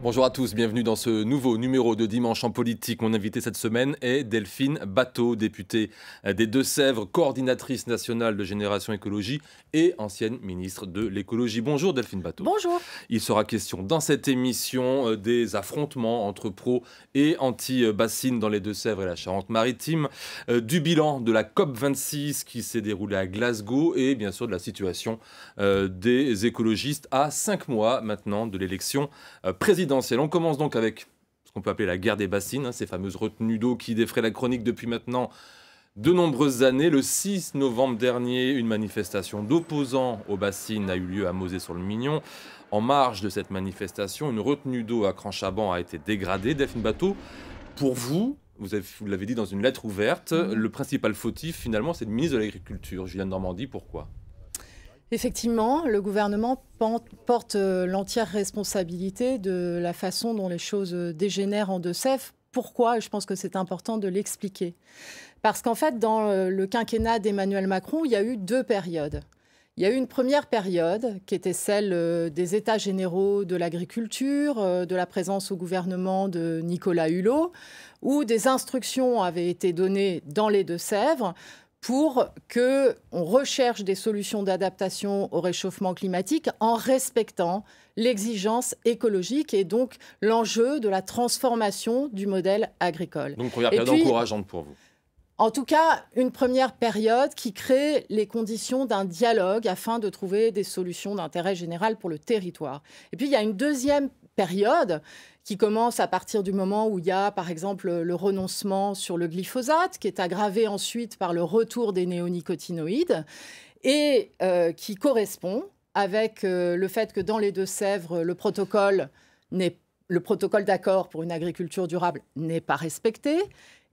Bonjour à tous, bienvenue dans ce nouveau numéro de Dimanche en politique. Mon invité cette semaine est Delphine Batho, députée des Deux-Sèvres, coordinatrice nationale de Génération Écologie et ancienne ministre de l'Écologie. Bonjour Delphine Batho. Bonjour. Il sera question dans cette émission des affrontements entre pro et anti-bassines dans les Deux-Sèvres et la Charente-Maritime, du bilan de la COP26 qui s'est déroulée à Glasgow et bien sûr de la situation des écologistes à 5 mois maintenant de l'élection présidentielle. On commence donc avec ce qu'on peut appeler la guerre des bassines, ces fameuses retenues d'eau qui défraient la chronique depuis maintenant de nombreuses années. Le 6 novembre dernier, une manifestation d'opposants aux bassines a eu lieu à Mauzé-sur-le-Mignon. En marge de cette manifestation, une retenue d'eau à Cran-Chaban a été dégradée. Delphine Batho, pour vous, vous l'avez dit dans une lettre ouverte, le principal fautif finalement c'est le ministre de l'Agriculture, Julien Denormandie. Pourquoi ? Effectivement, le gouvernement porte l'entière responsabilité de la façon dont les choses dégénèrent en Deux-Sèvres. Pourquoi ? Je pense que c'est important de l'expliquer. Parce qu'en fait, dans le quinquennat d'Emmanuel Macron, il y a eu deux périodes. Il y a eu une première période qui était celle des états généraux de l'agriculture, de la présence au gouvernement de Nicolas Hulot, où des instructions avaient été données dans les Deux-Sèvres pour qu'on recherche des solutions d'adaptation au réchauffement climatique en respectant l'exigence écologique et donc l'enjeu de la transformation du modèle agricole. Donc première période encourageante pour vous. En tout cas, une première période qui crée les conditions d'un dialogue afin de trouver des solutions d'intérêt général pour le territoire. Et puis il y a une deuxième période qui commence à partir du moment où il y a, par exemple, le renoncement sur le glyphosate, qui est aggravé ensuite par le retour des néonicotinoïdes, et qui correspond avec le fait que dans les Deux-Sèvres, le protocole d'accord pour une agriculture durable n'est pas respecté,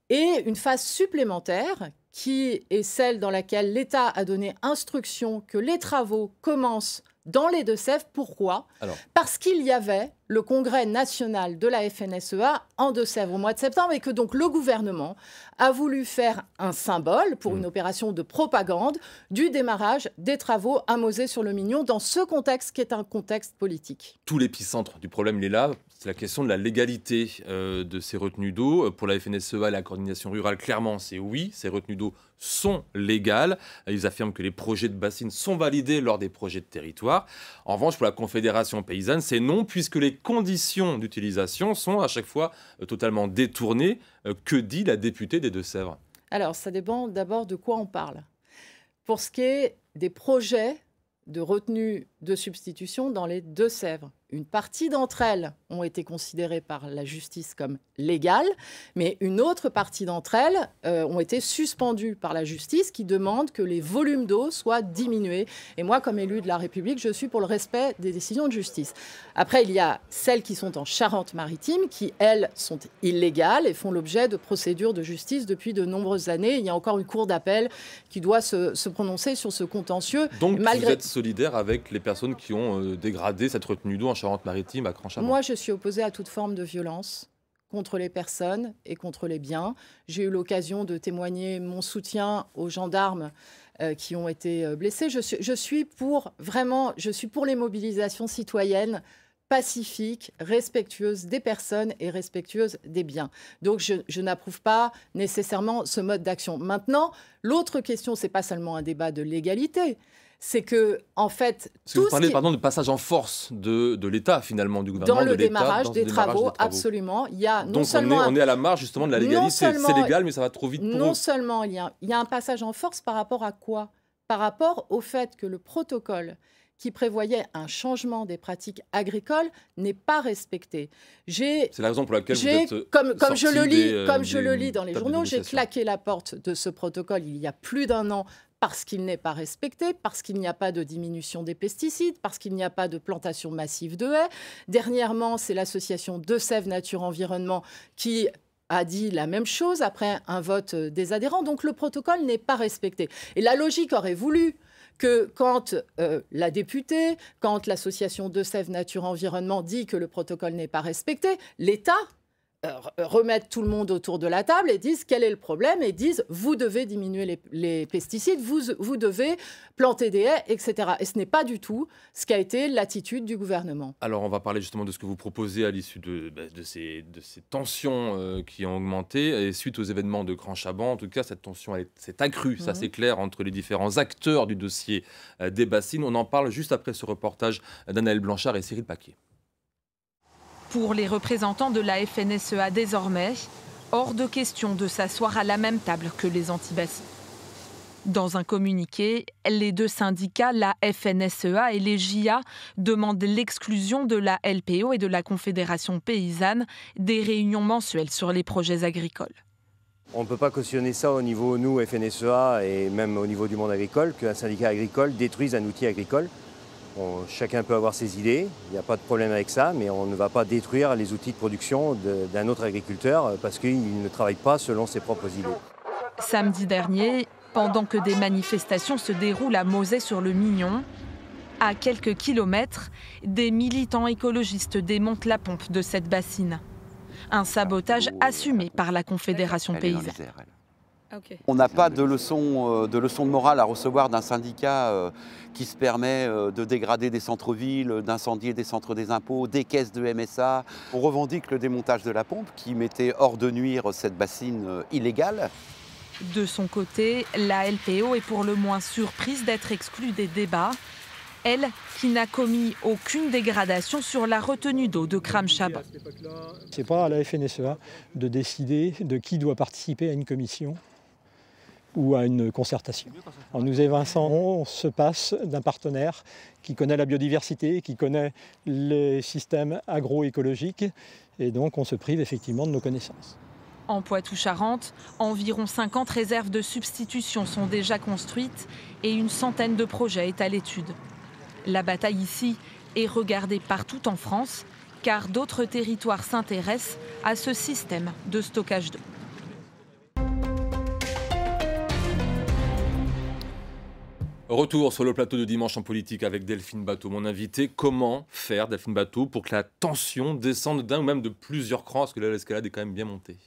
et une phase supplémentaire qui est celle dans laquelle l'État a donné instruction que les travaux commencent dans les Deux-Sèvres. Pourquoi ? Parce qu'il y avait le congrès national de la FNSEA en Deux-Sèvres au mois de septembre et que donc le gouvernement a voulu faire un symbole pour une opération de propagande du démarrage des travaux à Mauzé-sur-le-Mignon dans ce contexte qui est un contexte politique. Tout l'épicentre du problème il est là, c'est la question de la légalité de ces retenues d'eau. Pour la FNSEA et la coordination rurale, clairement c'est oui, ces retenues d'eau sont légales. Ils affirment que les projets de bassines sont validés lors des projets de territoire. En revanche, pour la Confédération paysanne, c'est non, puisque les conditions d'utilisation sont à chaque fois totalement détournées. Que dit la députée des Deux-Sèvres ? Alors, ça dépend d'abord de quoi on parle. Pour ce qui est des projets de retenue de substitution dans les Deux-Sèvres, une partie d'entre elles ont été considérées par la justice comme légales, mais une autre partie d'entre elles ont été suspendues par la justice qui demande que les volumes d'eau soient diminués. Et moi, comme élu de la République, je suis pour le respect des décisions de justice. Après, il y a celles qui sont en Charente-Maritime qui, elles, sont illégales et font l'objet de procédures de justice depuis de nombreuses années. Il y a encore une cour d'appel qui doit se prononcer sur ce contentieux. Donc, vous êtes solidaire avec les personnes qui ont dégradé cette retenue d'eau en Charente-Maritime à Cran-Chaban ? Moi, je suis opposée à toute forme de violence contre les personnes et contre les biens. J'ai eu l'occasion de témoigner mon soutien aux gendarmes qui ont été blessés. Je suis pour les mobilisations citoyennes pacifiques, respectueuses des personnes et respectueuses des biens. Donc, je n'approuve pas nécessairement ce mode d'action. Maintenant, l'autre question, c'est pas seulement un débat de légalité. C'est que, en fait... Vous parlez de passage en force de l'État, finalement, du gouvernement, dans le démarrage des travaux, absolument. Il y a donc on est à la marge, justement, de la légalité. C'est légal, mais ça va trop vite pour nous. Non seulement il y a un passage en force par rapport à quoi ? Par rapport au fait que le protocole qui prévoyait un changement des pratiques agricoles n'est pas respecté. C'est la raison pour laquelle vous êtes comme je le lis dans les journaux, j'ai claqué la porte de ce protocole il y a plus d'un an parce qu'il n'est pas respecté, parce qu'il n'y a pas de diminution des pesticides, parce qu'il n'y a pas de plantation massive de haies. Dernièrement, c'est l'association Deux-Sèvres Nature Environnement qui a dit la même chose après un vote des adhérents. Donc le protocole n'est pas respecté. Et la logique aurait voulu que quand la députée, quand l'association Deux-Sèvres Nature Environnement dit que le protocole n'est pas respecté, l'État remettent tout le monde autour de la table et disent quel est le problème et disent vous devez diminuer les pesticides, vous devez planter des haies, etc. Et ce n'est pas du tout ce qu'a été l'attitude du gouvernement. Alors, on va parler justement de ce que vous proposez à l'issue de ces tensions qui ont augmenté. Et suite aux événements de Grand Chaban, en tout cas, cette tension s'est accrue, ça c'est clair, entre les différents acteurs du dossier des bassines. On en parle juste après ce reportage d'Anaëlle Blanchard et Cyril Paquet. Pour les représentants de la FNSEA désormais, hors de question de s'asseoir à la même table que les anti-bassines. Dans un communiqué, les deux syndicats, la FNSEA et les JA, demandent l'exclusion de la LPO et de la Confédération paysanne des réunions mensuelles sur les projets agricoles. On ne peut pas cautionner ça au niveau, nous, FNSEA, et même au niveau du monde agricole, qu'un syndicat agricole détruise un outil agricole. Chacun peut avoir ses idées, il n'y a pas de problème avec ça, mais on ne va pas détruire les outils de production d'un autre agriculteur parce qu'il ne travaille pas selon ses propres idées. Samedi dernier, pendant que des manifestations se déroulent à Mauzet-sur-le-Mignon, à quelques kilomètres, des militants écologistes démontent la pompe de cette bassine. Un sabotage assumé par la Confédération paysanne. On n'a pas de leçon de morale à recevoir d'un syndicat qui se permet de dégrader des centres-villes, d'incendier des centres des impôts, des caisses de MSA. On revendique le démontage de la pompe qui mettait hors de nuire cette bassine illégale. De son côté, la LPO est pour le moins surprise d'être exclue des débats. Elle, qui n'a commis aucune dégradation sur la retenue d'eau de Kram-Chaban. Ce n'est pas à la FNSEA de décider de qui doit participer à une commission ou à une concertation. Alors nous évinçons, on se passe d'un partenaire qui connaît la biodiversité, qui connaît les systèmes agroécologiques, et donc on se prive effectivement de nos connaissances. En Poitou-Charentes, environ 50 réserves de substitution sont déjà construites et une centaine de projets est à l'étude. La bataille ici est regardée partout en France, car d'autres territoires s'intéressent à ce système de stockage d'eau. Retour sur le plateau de Dimanche en politique avec Delphine Batho, mon invité. Comment faire, Delphine Batho, pour que la tension descende d'un ou même de plusieurs crans, parce que là, l'escalade est quand même bien montée?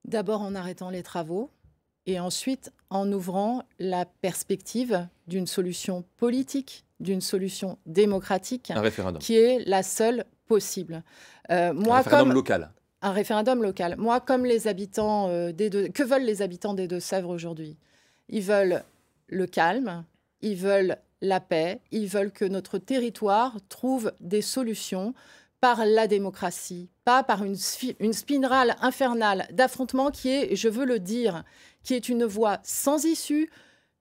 D'abord en arrêtant les travaux et ensuite en ouvrant la perspective d'une solution politique, d'une solution démocratique, un référendum, qui est la seule possible. Un référendum local. Un référendum local. Moi, comme les habitants que veulent les habitants des Deux-Sèvres aujourd'hui? Ils veulent le calme, ils veulent la paix, ils veulent que notre territoire trouve des solutions par la démocratie, pas par une spirale infernale d'affrontement qui est, je veux le dire, qui est une voie sans issue,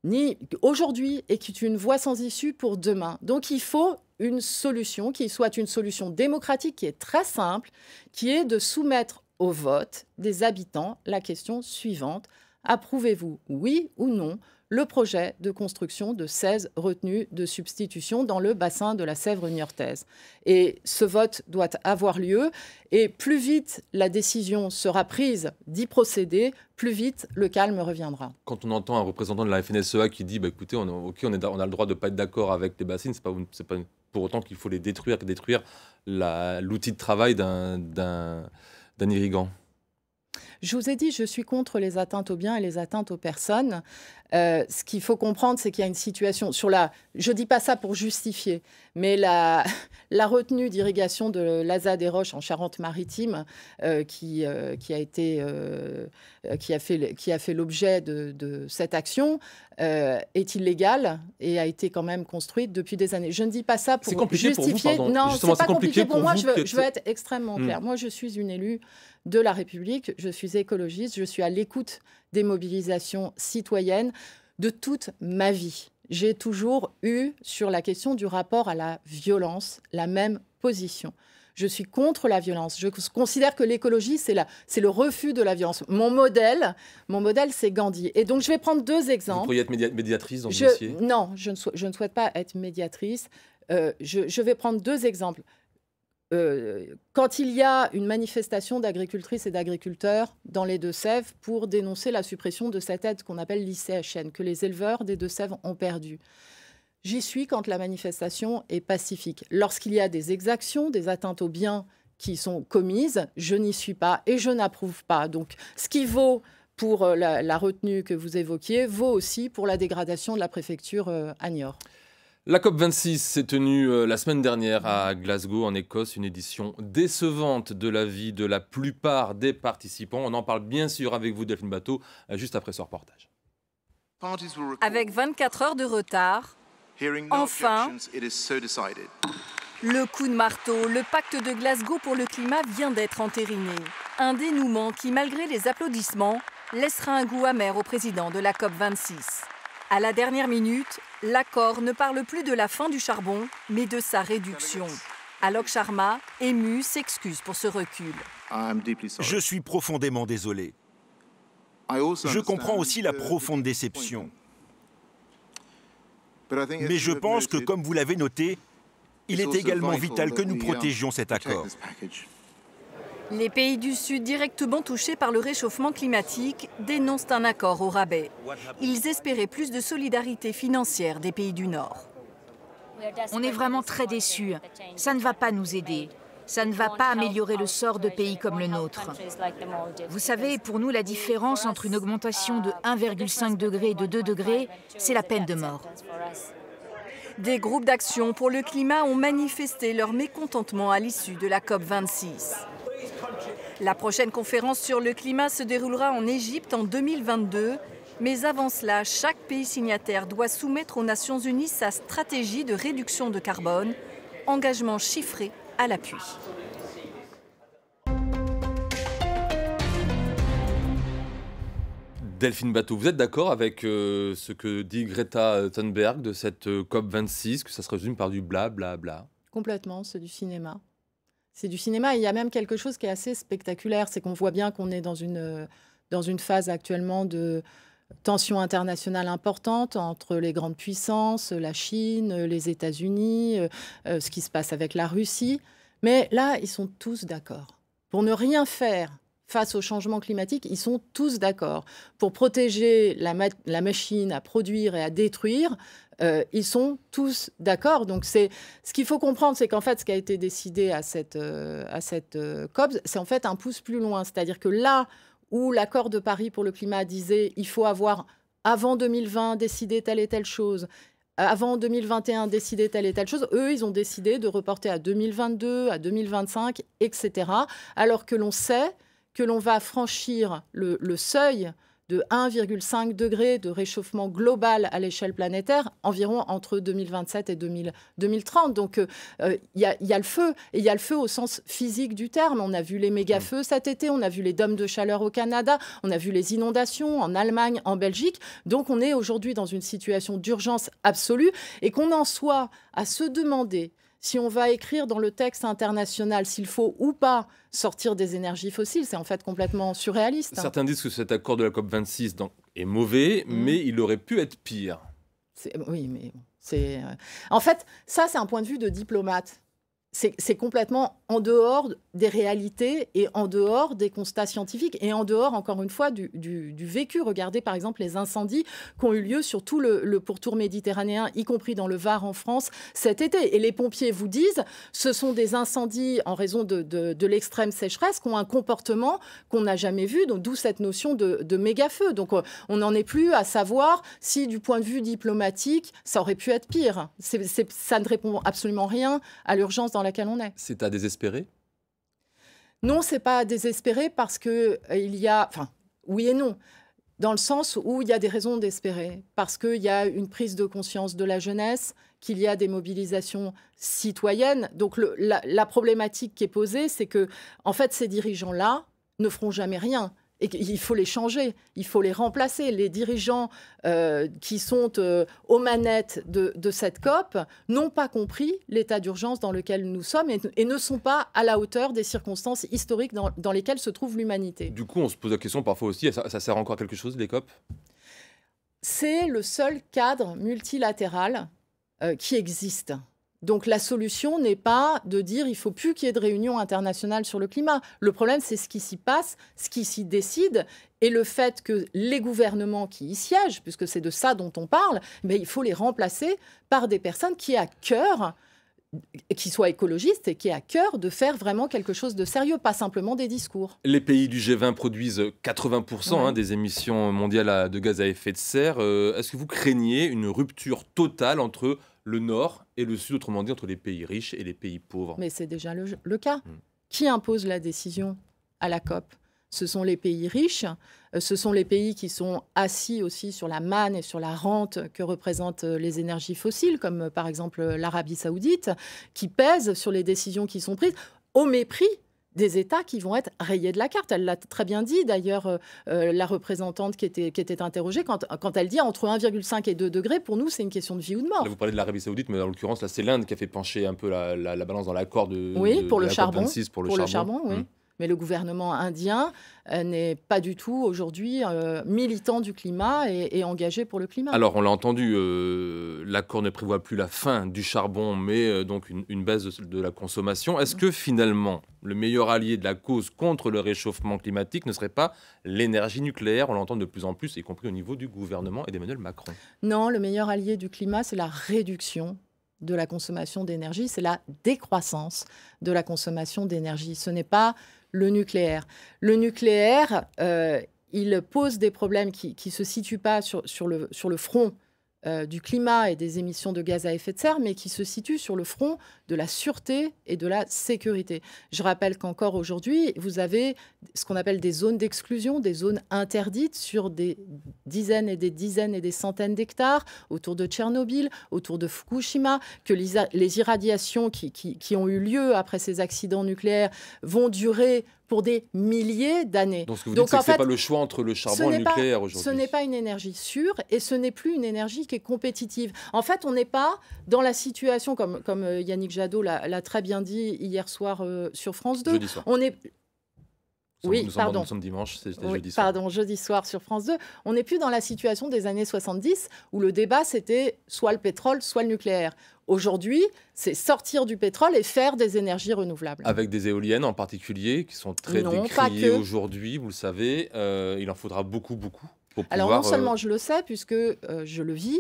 ni aujourd'hui, et qui est une voie sans issue pour demain. Donc il faut une solution qui soit une solution démocratique, qui est très simple, qui est de soumettre au vote des habitants la question suivante: approuvez-vous, oui ou non, le projet de construction de 16 retenues de substitution dans le bassin de la Sèvre niortaise. Et ce vote doit avoir lieu, et plus vite la décision sera prise d'y procéder, plus vite le calme reviendra. Quand on entend un représentant de la FNSEA qui dit écoutez, on a le droit de ne pas être d'accord avec les bassines, c'est pas pour autant qu'il faut les détruire l'outil de travail d'un irrigant. Je vous ai dit, je suis contre les atteintes aux biens et les atteintes aux personnes. Ce qu'il faut comprendre, c'est qu'il y a une situation je ne dis pas ça pour justifier, mais la retenue d'irrigation de l'Aza des Roches en Charente-Maritime, qui a fait l'objet de cette action, est illégale et a été quand même construite depuis des années. Je ne dis pas ça pour justifier. C'est compliqué pour vous, pardon. Non, c'est pas compliqué pour moi. Je veux être extrêmement claire. Moi, je suis une élue de la République, je suis écologiste, je suis à l'écoute des mobilisations citoyennes de toute ma vie. J'ai toujours eu, sur la question du rapport à la violence, la même position. Je suis contre la violence. Je considère que l'écologie, c'est le refus de la violence. Mon modèle, c'est Gandhi. Et donc, je vais prendre deux exemples. Vous pourriez être médiatrice dans ce dossier? Non, je ne souhaite pas être médiatrice. Je vais prendre deux exemples. Quand il y a une manifestation d'agricultrices et d'agriculteurs dans les Deux-Sèvres pour dénoncer la suppression de cette aide qu'on appelle l'ICHN, que les éleveurs des Deux-Sèvres ont perdue. J'y suis quand la manifestation est pacifique. Lorsqu'il y a des exactions, des atteintes aux biens qui sont commises, je n'y suis pas et je n'approuve pas. Donc, ce qui vaut pour la retenue que vous évoquiez vaut aussi pour la dégradation de la préfecture à Niort. La COP26 s'est tenue la semaine dernière à Glasgow, en Écosse, une édition décevante de l'avis de la plupart des participants. On en parle bien sûr avec vous, Delphine Bateau, juste après ce reportage. Avec 24 heures de retard, enfin, le coup de marteau, le pacte de Glasgow pour le climat vient d'être entériné. Un dénouement qui, malgré les applaudissements, laissera un goût amer au président de la COP26. À la dernière minute, l'accord ne parle plus de la fin du charbon, mais de sa réduction. Alok Sharma, ému, s'excuse pour ce recul. Je suis profondément désolé. Je comprends aussi la profonde déception. Mais je pense que, comme vous l'avez noté, il est également vital que nous protégions cet accord. Les pays du Sud directement touchés par le réchauffement climatique dénoncent un accord au rabais. Ils espéraient plus de solidarité financière des pays du Nord. On est vraiment très déçus. Ça ne va pas nous aider. Ça ne va pas améliorer le sort de pays comme le nôtre. Vous savez, pour nous, la différence entre une augmentation de 1,5 degré et de 2 degrés, c'est la peine de mort. Des groupes d'action pour le climat ont manifesté leur mécontentement à l'issue de la COP26. La prochaine conférence sur le climat se déroulera en Égypte en 2022. Mais avant cela, chaque pays signataire doit soumettre aux Nations Unies sa stratégie de réduction de carbone, engagement chiffré à l'appui. Delphine Bateau, vous êtes d'accord avec ce que dit Greta Thunberg de cette COP26, que ça se résume par du blablabla? Complètement, c'est du cinéma. C'est du cinéma et il y a même quelque chose qui est assez spectaculaire, c'est qu'on voit bien qu'on est dans une phase actuellement de tension internationale importante entre les grandes puissances, la Chine, les États-Unis, ce qui se passe avec la Russie. Mais là, ils sont tous d'accord. Pour ne rien faire face au changement climatique, ils sont tous d'accord. Pour protéger la machine à produire et à détruire, ils sont tous d'accord. Donc, ce qu'il faut comprendre, c'est qu'en fait, ce qui a été décidé à cette COP, c'est en fait un pouce plus loin. C'est-à-dire que là où l'accord de Paris pour le climat disait il faut avoir, avant 2020, décidé telle et telle chose, avant 2021, décidé telle et telle chose, eux, ils ont décidé de reporter à 2022, à 2025, etc. Alors que l'on sait que l'on va franchir le seuil de 1,5 degré de réchauffement global à l'échelle planétaire, environ entre 2027 et 2030. Donc, il y a le feu, et il y a le feu au sens physique du terme. On a vu les méga-feux cet été, on a vu les dômes de chaleur au Canada, on a vu les inondations en Allemagne, en Belgique. Donc, on est aujourd'hui dans une situation d'urgence absolue, et qu'on en soit à se demander si on va écrire dans le texte international s'il faut ou pas sortir des énergies fossiles, c'est en fait complètement surréaliste. Certains disent que cet accord de la COP26 est mauvais, mais il aurait pu être pire. Oui, mais c'est... En fait, ça, c'est un point de vue de diplomate. C'est complètement en dehors des réalités et en dehors des constats scientifiques et en dehors, encore une fois, du vécu. Regardez, par exemple, les incendies qui ont eu lieu sur tout le pourtour méditerranéen, y compris dans le Var en France, cet été. Et les pompiers vous disent, ce sont des incendies en raison de l'extrême sécheresse qui ont un comportement qu'on n'a jamais vu, donc d'où cette notion de méga-feu. Donc, on n'en est plus à savoir si, du point de vue diplomatique, ça aurait pu être pire. Ça ne répond absolument rien à l'urgence dans laquelle on est. C'est à désespérer? Non, c'est pas à désespérer parce que il y a... Enfin, oui et non. Dans le sens où il y a des raisons d'espérer. Parce qu'il y a une prise de conscience de la jeunesse, qu'il y a des mobilisations citoyennes. Donc, la problématique qui est posée, c'est que, en fait, ces dirigeants-là ne feront jamais rien. Et qu'il faut les changer, il faut les remplacer. Les dirigeants qui sont aux manettes de cette COP n'ont pas compris l'état d'urgence dans lequel nous sommes et ne sont pas à la hauteur des circonstances historiques dans lesquelles se trouve l'humanité. Du coup, on se pose la question parfois aussi, ça sert encore à quelque chose, les COP? C'est le seul cadre multilatéral qui existe. Donc la solution n'est pas de dire il ne faut plus qu'il y ait de réunion internationale sur le climat. Le problème, c'est ce qui s'y passe, ce qui s'y décide, et le fait que les gouvernements qui y siègent, puisque c'est de ça dont on parle, mais il faut les remplacer par des personnes qui, à cœur, qui soit écologiste et qui ait à cœur de faire vraiment quelque chose de sérieux, pas simplement des discours. Les pays du G20 produisent 80% des émissions mondiales de gaz à effet de serre. Est-ce que vous craignez une rupture totale entre le Nord et le Sud, autrement dit entre les pays riches et les pays pauvres? Mais c'est déjà le cas. Qui impose la décision à la COP? Ce sont les pays riches, ce sont les pays qui sont assis aussi sur la manne et sur la rente que représentent les énergies fossiles, comme par exemple l'Arabie saoudite, qui pèsent sur les décisions qui sont prises au mépris des États qui vont être rayés de la carte. Elle l'a très bien dit, d'ailleurs, la représentante qui était interrogée, quand elle dit entre 1,5 et 2 degrés, pour nous, c'est une question de vie ou de mort. Là, vous parlez de l'Arabie saoudite, mais en l'occurrence, là, c'est l'Inde qui a fait pencher un peu la balance dans l'accord pour le charbon. COP26 pour le charbon. Oui. Mais le gouvernement indien n'est pas du tout aujourd'hui militant du climat et engagé pour le climat. Alors, on l'a entendu, l'accord ne prévoit plus la fin du charbon, mais donc une baisse de la consommation. Est-ce que finalement, le meilleur allié de la cause contre le réchauffement climatique ne serait pas l'énergie nucléaire? On l'entend de plus en plus, y compris au niveau du gouvernement et d'Emmanuel Macron. Non, le meilleur allié du climat, c'est la réduction de la consommation d'énergie, c'est la décroissance de la consommation d'énergie. Ce n'est pas le nucléaire. Le nucléaire, il pose des problèmes qui ne se situent pas sur le front du climat et des émissions de gaz à effet de serre, mais qui se situent sur le front de la sûreté et de la sécurité. Je rappelle qu'encore aujourd'hui, vous avez ce qu'on appelle des zones d'exclusion, des zones interdites sur des dizaines et des centaines d'hectares autour de Tchernobyl, autour de Fukushima, que les irradiations qui ont eu lieu après ces accidents nucléaires vont durer pour des milliers d'années. Donc ce que vous dites, c'est que ce n'est pas le choix entre le charbon et le nucléaire aujourd'hui. Ce n'est pas une énergie sûre et ce n'est plus une énergie qui est compétitive. En fait, on n'est pas dans la situation, comme Yannick Jadot l'a très bien dit hier soir sur France 2. Jeudi soir. Nous sommes dimanche, c'était jeudi soir. Pardon, jeudi soir sur France 2. On n'est plus dans la situation des années 70 où le débat, c'était soit le pétrole, soit le nucléaire. Aujourd'hui, c'est sortir du pétrole et faire des énergies renouvelables. Avec des éoliennes en particulier, qui sont très décriées aujourd'hui, vous le savez. Il en faudra beaucoup. Alors non seulement je le sais, puisque je le vis,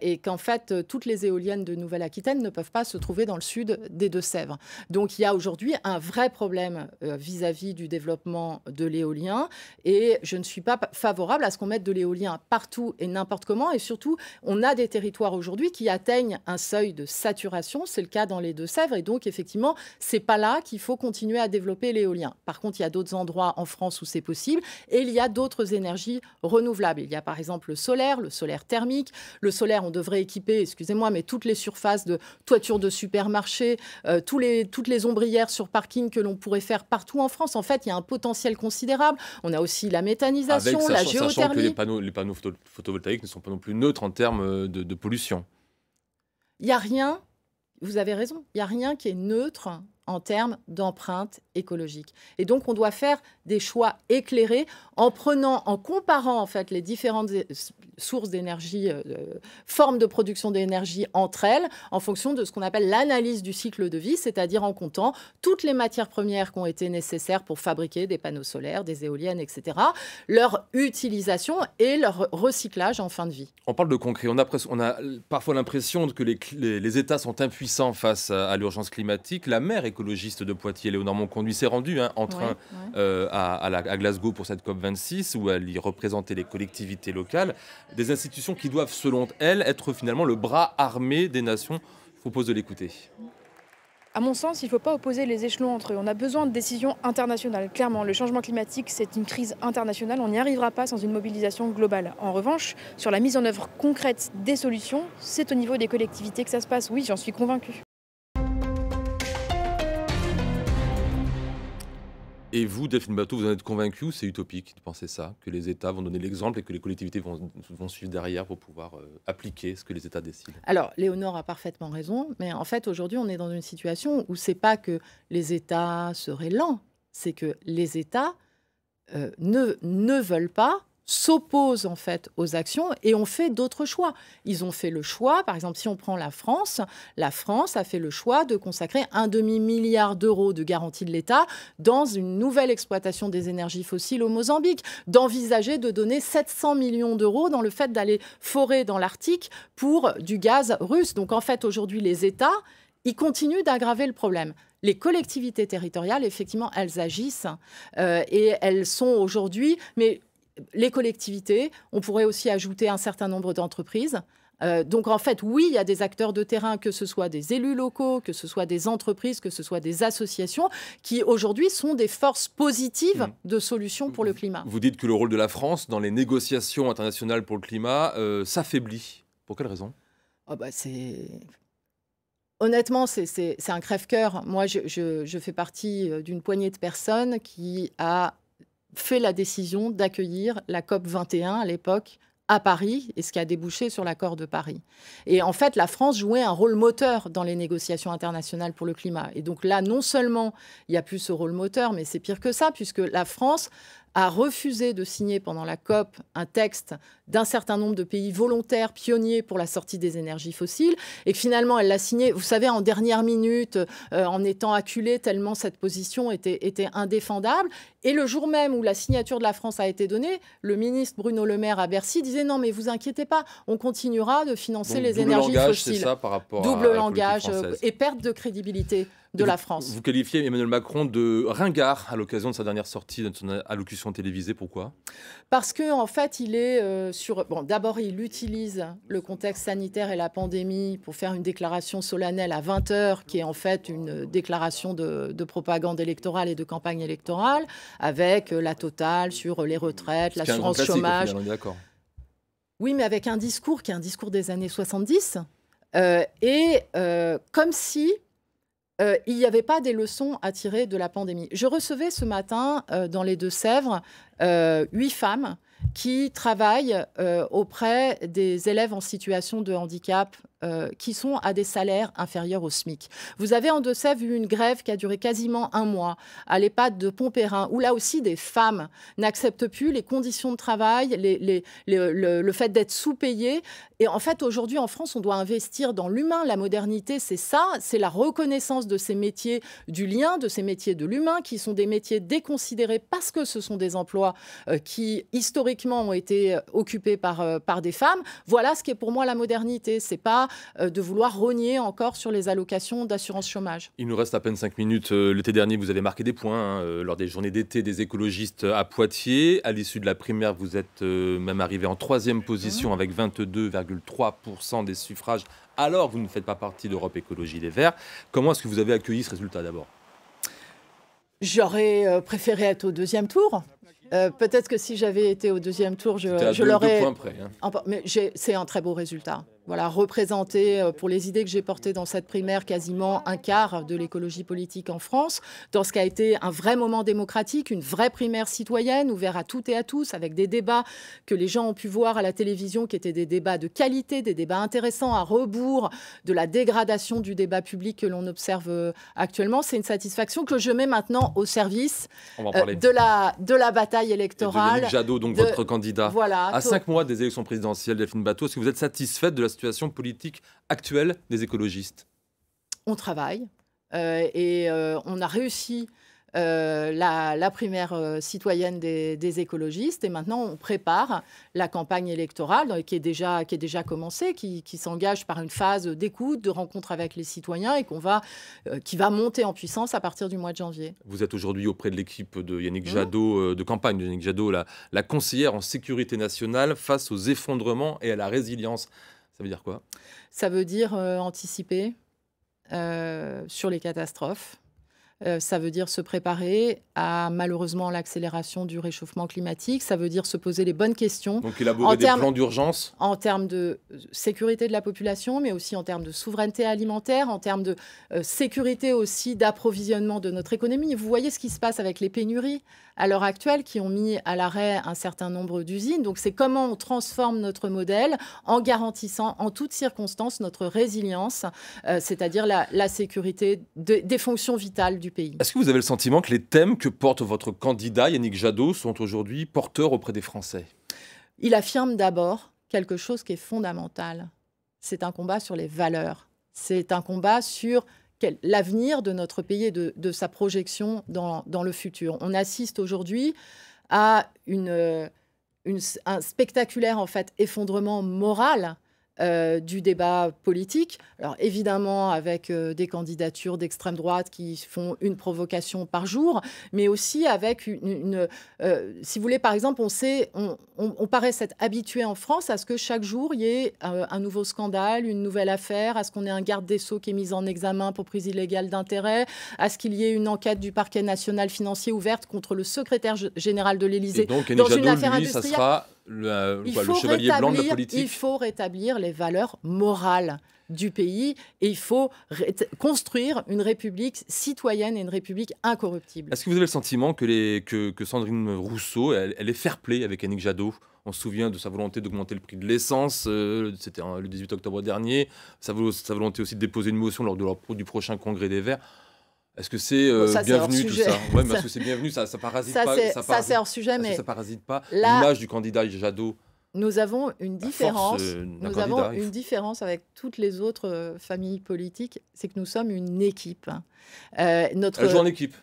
et qu'en fait, toutes les éoliennes de Nouvelle-Aquitaine ne peuvent pas se trouver dans le sud des Deux-Sèvres. Donc il y a aujourd'hui un vrai problème vis-à-vis du développement de l'éolien, et je ne suis pas favorable à ce qu'on mette de l'éolien partout et n'importe comment, et surtout, on a des territoires aujourd'hui qui atteignent un seuil de saturation, c'est le cas dans les Deux-Sèvres, et donc effectivement, c'est pas là qu'il faut continuer à développer l'éolien. Par contre, il y a d'autres endroits en France où c'est possible, et il y a d'autres énergies renouvelables. Il y a par exemple le solaire thermique. Le solaire, on devrait équiper, excusez-moi, mais toutes les surfaces de toitures de supermarchés, toutes les ombrières sur parking que l'on pourrait faire partout en France. En fait, il y a un potentiel considérable. On a aussi la méthanisation, la géothermie. Sachant que les panneaux photovoltaïques ne sont pas non plus neutres en termes de pollution. Il n'y a rien, vous avez raison, il n'y a rien qui est neutre en termes d'empreinte écologique. Et donc, on doit faire des choix éclairés en comparant en fait les différentes sources d'énergie, formes de production d'énergie entre elles, en fonction de ce qu'on appelle l'analyse du cycle de vie, c'est-à-dire en comptant toutes les matières premières qui ont été nécessaires pour fabriquer des panneaux solaires, des éoliennes, etc., leur utilisation et leur recyclage en fin de vie. On parle de concret. On a parfois l'impression que les États sont impuissants face à l'urgence climatique. La maire écologiste de Poitiers, Léonore Monconduit, s'est rendue en train à Glasgow pour cette COP26, où elle y représentait les collectivités locales, des institutions qui doivent, selon elle, être finalement le bras armé des nations. Je vous propose de l'écouter. À mon sens, il ne faut pas opposer les échelons entre eux. On a besoin de décisions internationales. Clairement, le changement climatique, c'est une crise internationale. On n'y arrivera pas sans une mobilisation globale. En revanche, sur la mise en œuvre concrète des solutions, c'est au niveau des collectivités que ça se passe. Oui, j'en suis convaincue. Et vous, Delphine Batho, vous en êtes convaincu ou c'est utopique de penser ça, que les États vont donner l'exemple et que les collectivités vont suivre derrière pour pouvoir appliquer ce que les États décident? Alors, Léonore a parfaitement raison, mais en fait, aujourd'hui, on est dans une situation où c'est pas que les États seraient lents, c'est que les États ne veulent pas, s'opposent en fait aux actions et ont fait d'autres choix. Ils ont fait le choix, par exemple, si on prend la France a fait le choix de consacrer 1,5 milliard d'euros de garantie de l'État dans une nouvelle exploitation des énergies fossiles au Mozambique, d'envisager de donner 700 millions d'euros dans le fait d'aller forer dans l'Arctique pour du gaz russe. Donc en fait, aujourd'hui, les États, il continue d'aggraver le problème. Les collectivités territoriales, effectivement, elles agissent et elles sont aujourd'hui... Mais les collectivités, on pourrait aussi ajouter un certain nombre d'entreprises. Donc en fait, oui, il y a des acteurs de terrain, que ce soit des élus locaux, que ce soit des entreprises, que ce soit des associations, qui aujourd'hui sont des forces positives de solutions pour le climat. Vous dites que le rôle de la France dans les négociations internationales pour le climat s'affaiblit. Pour quelle raison ? Honnêtement, c'est un crève-cœur. Moi, je fais partie d'une poignée de personnes qui a fait la décision d'accueillir la COP 21 à l'époque à Paris, et ce qui a débouché sur l'accord de Paris. Et en fait, la France jouait un rôle moteur dans les négociations internationales pour le climat. Et donc là, non seulement il n'y a plus ce rôle moteur, mais c'est pire que ça, puisque la France a refusé de signer pendant la COP un texte d'un certain nombre de pays volontaires, pionniers pour la sortie des énergies fossiles, et que finalement, elle l'a signé, vous savez, en dernière minute, en étant acculée tellement cette position était indéfendable. Et le jour même où la signature de la France a été donnée, le ministre Bruno Le Maire à Bercy disait « Non, mais vous inquiétez pas, on continuera de financer donc, les énergies fossiles. » C'est ça par rapport double à langage et perte de crédibilité de la France. Vous qualifiez Emmanuel Macron de ringard à l'occasion de sa dernière sortie, de son allocution télévisée. Pourquoi ? Parce qu'en fait, il est sur... Bon, d'abord, il utilise le contexte sanitaire et la pandémie pour faire une déclaration solennelle à 20h, qui est en fait une déclaration de propagande électorale et de campagne électorale, avec la totale sur les retraites, l'assurance chômage. On est d'accord. Oui, mais avec un discours qui est un discours des années 70. Comme si... il n'y avait pas des leçons à tirer de la pandémie. Je recevais ce matin, dans les Deux-Sèvres, 8 femmes qui travaillent auprès des élèves en situation de handicap qui sont à des salaires inférieurs au SMIC. Vous avez en Deux-Sèvres eu une grève qui a duré quasiment un mois à l'EHPAD de Pontpérin, où là aussi des femmes n'acceptent plus les conditions de travail, le fait d'être sous-payées. Et en fait, aujourd'hui, en France, on doit investir dans l'humain. La modernité, c'est ça, c'est la reconnaissance de ces métiers du lien, de ces métiers de l'humain, qui sont des métiers déconsidérés parce que ce sont des emplois qui, historiquement, ont été occupés par des femmes. Voilà ce qui est pour moi la modernité. C'est pas de vouloir rogner encore sur les allocations d'assurance chômage. Il nous reste à peine 5 minutes. L'été dernier, vous avez marqué des points lors des journées d'été des écologistes à Poitiers. À l'issue de la primaire, vous êtes même arrivé en 3e position avec 22,3% des suffrages. Alors, vous ne faites pas partie d'Europe Écologie Les Verts. Comment est-ce que vous avez accueilli ce résultat d'abord ? J'aurais préféré être au 2e tour. Peut-être que si j'avais été au 2e tour, je l'aurais... 2 points près. Mais c'est un très beau résultat. Voilà, représenter pour les idées que j'ai portées dans cette primaire quasiment un quart de l'écologie politique en France, dans ce qui a été un vrai moment démocratique, une vraie primaire citoyenne, ouverte à toutes et à tous, avec des débats que les gens ont pu voir à la télévision, qui étaient des débats de qualité, des débats intéressants, à rebours de la dégradation du débat public que l'on observe actuellement. C'est une satisfaction que je mets maintenant au service de la bataille électorale. Et de Yannick Jadot, donc votre candidat. Voilà, à 5 mois des élections présidentielles, Delphine Batho, est-ce que vous êtes satisfaite de la situation politique actuelle des écologistes ? On travaille et on a réussi la primaire citoyenne des écologistes et maintenant on prépare la campagne électorale qui est déjà commencée, qui s'engage par une phase d'écoute, de rencontre avec les citoyens et qui va monter en puissance à partir du mois de janvier. Vous êtes aujourd'hui auprès de l'équipe de Yannick Jadot, de campagne de Yannick Jadot, la conseillère en sécurité nationale face aux effondrements et à la résilience. Ça veut dire quoi ? Ça veut dire anticiper sur les catastrophes. Ça veut dire se préparer à malheureusement l'accélération du réchauffement climatique. Ça veut dire se poser les bonnes questions. Donc élaborer des plans d'urgence ? En termes de sécurité de la population, mais aussi en termes de souveraineté alimentaire, en termes de sécurité aussi d'approvisionnement de notre économie. Vous voyez ce qui se passe avec les pénuries à l'heure actuelle qui ont mis à l'arrêt un certain nombre d'usines. Donc c'est comment on transforme notre modèle en garantissant en toutes circonstances notre résilience, c'est-à-dire la sécurité des fonctions vitales du pays. Est-ce que vous avez le sentiment que les thèmes que porte votre candidat, Yannick Jadot, sont aujourd'hui porteurs auprès des Français ? Il affirme d'abord quelque chose qui est fondamental. C'est un combat sur les valeurs. C'est un combat sur l'avenir de notre pays et de sa projection dans le futur. On assiste aujourd'hui à un spectaculaire en fait, effondrement moral du débat politique. Alors évidemment avec des candidatures d'extrême droite qui font une provocation par jour, mais aussi avec si vous voulez, par exemple, on paraît s'être habitué en France à ce que chaque jour il y ait un nouveau scandale, une nouvelle affaire, à ce qu'on ait un garde des Sceaux qui est mis en examen pour prise illégale d'intérêt, à ce qu'il y ait une enquête du parquet national financier ouverte contre le secrétaire général de l'Élysée dans une affaire industrielle. Ça sera le chevalier blanc de la politique. Il faut rétablir les valeurs morales du pays et il faut construire une république citoyenne et une république incorruptible. Est-ce que vous avez le sentiment que Sandrine Rousseau, elle est fair-play avec Annick Jadot ? On se souvient de sa volonté d'augmenter le prix de l'essence, c'était le 18 octobre dernier, sa volonté aussi de déposer une motion lors du prochain congrès des Verts. Est-ce que c'est bienvenu tout ça ? Ouais, mais est-ce que c'est bienvenu, ça parasite pas c'est hors sujet, mais ça parasite pas l'image du candidat Jadot ? Nous avons une différence. Une différence avec toutes les autres familles politiques, c'est que nous sommes une équipe. Elle joue en équipe.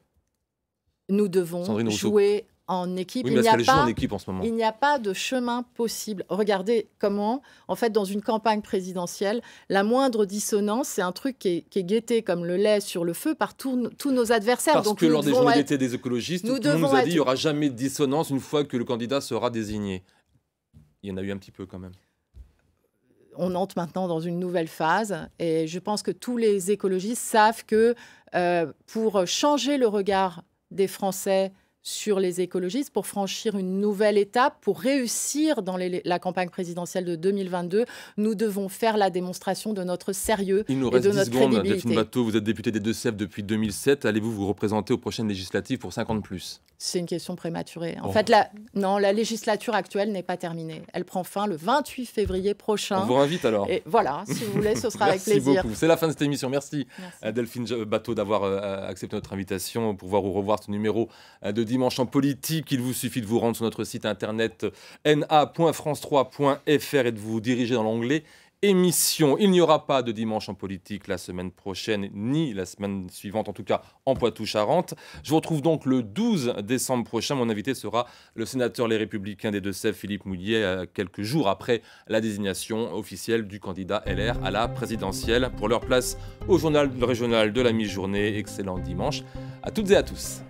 Nous devons jouer en équipe. Oui, mais est-ce qu'elle joue en équipe en ce moment ? Il n'y a pas de chemin possible. Regardez comment, en fait, dans une campagne présidentielle, la moindre dissonance, c'est un truc qui est guetté comme le lait sur le feu par tous nos adversaires. Parce que lors des journées d'été des écologistes, tout le monde nous a dit qu'il n'y aura jamais de dissonance une fois que le candidat sera désigné. Il y en a eu un petit peu quand même. On entre maintenant dans une nouvelle phase et je pense que tous les écologistes savent que pour changer le regard des Français sur les écologistes, pour franchir une nouvelle étape, pour réussir dans la campagne présidentielle de 2022, nous devons faire la démonstration de notre sérieux et de notre crédibilité. Il nous reste 10 secondes, Delphine Batho, vous êtes députée des Deux-Sèvres depuis 2007. Allez-vous vous représenter aux prochaines législatives pour 50+? C'est une question prématurée. En fait, la législature actuelle n'est pas terminée. Elle prend fin le 28 février prochain. On vous invite alors. Et voilà, si vous voulez, ce sera avec plaisir. Merci beaucoup. C'est la fin de cette émission. Merci. Delphine Batho d'avoir accepté notre invitation pour voir ou revoir ce numéro de Dimanche en politique. Il vous suffit de vous rendre sur notre site internet na.france3.fr et de vous diriger dans l'onglet émission. Il n'y aura pas de Dimanche en politique la semaine prochaine, ni la semaine suivante, en tout cas en Poitou-Charentes. Je vous retrouve donc le 12 décembre prochain. Mon invité sera le sénateur Les Républicains des Deux-Sèvres, Philippe Moulier, quelques jours après la désignation officielle du candidat LR à la présidentielle. Pour leur place au journal régional de la mi-journée. Excellent dimanche à toutes et à tous.